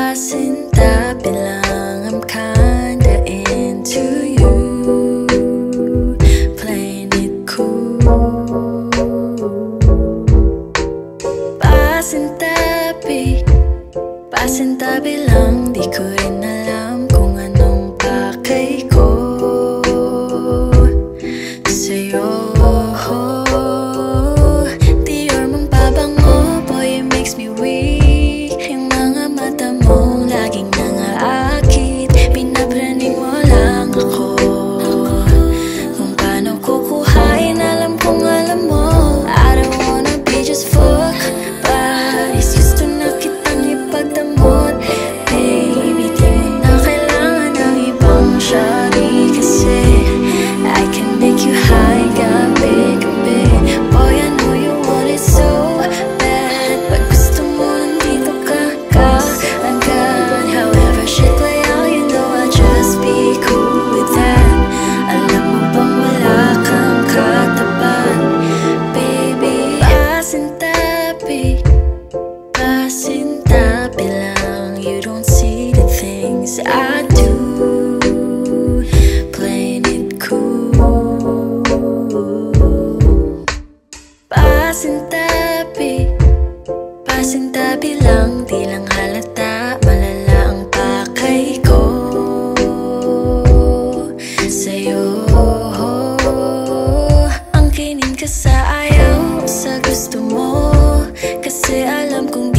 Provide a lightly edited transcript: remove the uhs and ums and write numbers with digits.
Pasintabi lang, I'm kinda into you. Playing it cool. Pasintabi, pasintabi lang, di ko rin alam kung anong pakay ko sa'yo. Dior mong pabango, boy, it makes me weak. Yung mga mata mo laging nangaakit, pinapraning mo lang ako. Kung paano kukuhain, alam kong alam mo. I don't wanna be just fuck, but it's used to na kitang ipagdamot. Baby, di mo na kailangan ng ibang shawty, kasi I can make you high gabi-gabi. Boy, I know you want it so bad, but gusto mo nandito ka agad. However shit play out, you know I'll just be cool with that. Alam mo bang wala kang katapat, baby? Pasintabi, pasintabi lang. You don't see the things I do, playing it cool. Pasintabi, pasintabi lang, di lang halata, malala ang pakay ko sa'yo. Angkinin ka sa ayaw, sa gusto mo, kasi alam kong